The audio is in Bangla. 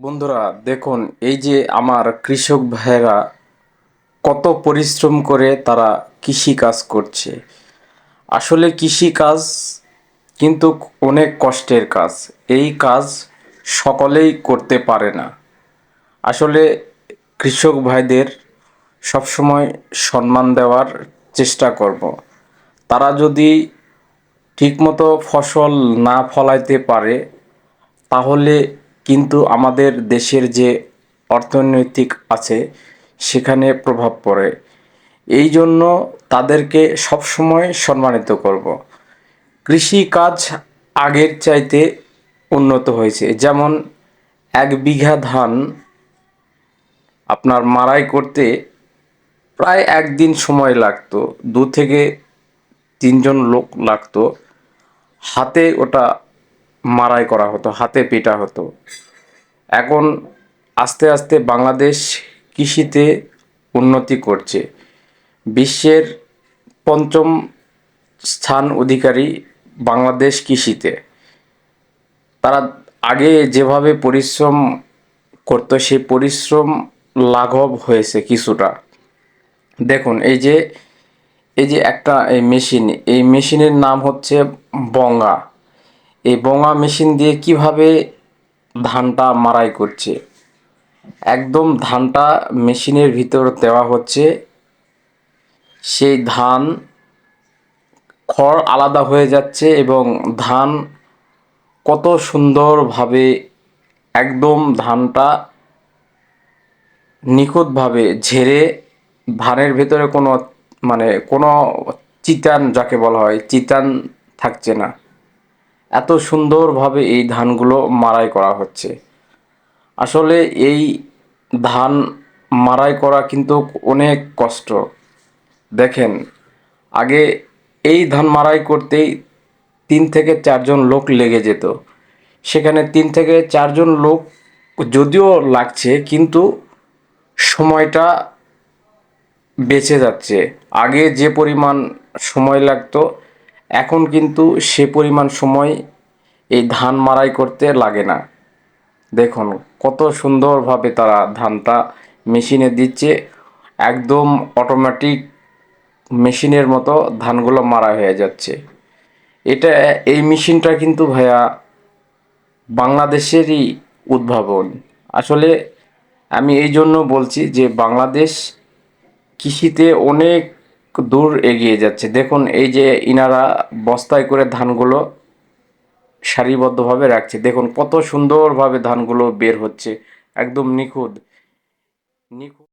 বন্ধুরা দেখুন, এই যে আমার কৃষক ভাইয়েরা কত পরিশ্রম করে তারা কৃষি কাজ করছে। আসলে কৃষি কাজ কিন্তু অনেক কষ্টের কাজ। এই কাজ সকলেই করতে পারে না। আসলে কৃষক ভাইদের সবসময় সম্মান দেওয়ার চেষ্টা করব। তারা যদি ঠিকমতো ফসল না ফলাইতে পারে, তাহলে কিন্তু আমাদের দেশের যে অর্থনৈতিক আছে সেখানে প্রভাব পড়ে। এই জন্য তাদেরকে সবসময় সম্মানিত করব। কৃষি কাজ আগের চাইতে উন্নত হয়েছে। যেমন 1 বিঘা ধান আপনার মাড়াই করতে প্রায় একদিন সময় লাগতো, 2 থেকে 3 জন লোক লাগতো। হাতে ওটা মাড়াই করা হতো, হাতে পিটা হতো। এখন আস্তে আস্তে বাংলাদেশ কৃষিতে উন্নতি করছে। বিশ্বের 5ম স্থান অধিকারী বাংলাদেশ কৃষিতে। তারা আগে যেভাবে পরিশ্রম করতো সেই পরিশ্রম লাঘব হয়েছে কিছুটা। দেখুন, এই যে একটা এই মেশিন, এই মেশিনের নাম হচ্ছে বঙ্গা। এই বঙ্গা মেশিন দিয়ে কিভাবে ধানটা মাড়াই করছে। একদম ধানটা মেশিনের ভিতর দেওয়া হচ্ছে, সেই ধান খড় আলাদা হয়ে যাচ্ছে এবং ধান কত সুন্দরভাবে একদম ধানটা নিখুঁতভাবে ঝেড়ে ধানের ভেতরে কোনো চিটান, যাকে বলা হয় চিটান, থাকছে না। এত সুন্দরভাবে এই ধানগুলো মাড়াই করা হচ্ছে। আসলে এই ধান মাড়াই করা কিন্তু অনেক কষ্ট। দেখেন, আগে এই ধান মাড়াই করতেই 3 থেকে 4 জন লোক লেগে যেত। সেখানে 3 থেকে 4 জন লোক যদিও লাগছে, কিন্তু সময়টা বেঁচে যাচ্ছে। আগে যে পরিমাণ সময় লাগতো, এখন কিন্তু সে পরিমাণ সময় এই ধান মাড়াই করতে লাগে না। দেখুন কত সুন্দরভাবে তারা ধানটা মেশিনে দিচ্ছে। একদম অটোমেটিক মেশিনের মতো ধানগুলো মাড়াই হয়ে যাচ্ছে। এই মেশিনটা কিন্তু ভাইয়া বাংলাদেশেরই উদ্ভাবন। আসলে আমি এই জন্য বলছি যে বাংলাদেশ কৃষিতে অনেক দূর এগিয়ে যাচ্ছে। দেখুন, এই যে ইনারা বস্তায় করে ধানগুলো সারিবদ্ধভাবে রাখছে। দেখুন কত সুন্দরভাবে ধানগুলো বের হচ্ছে, একদম নিখুঁত নিখুঁত।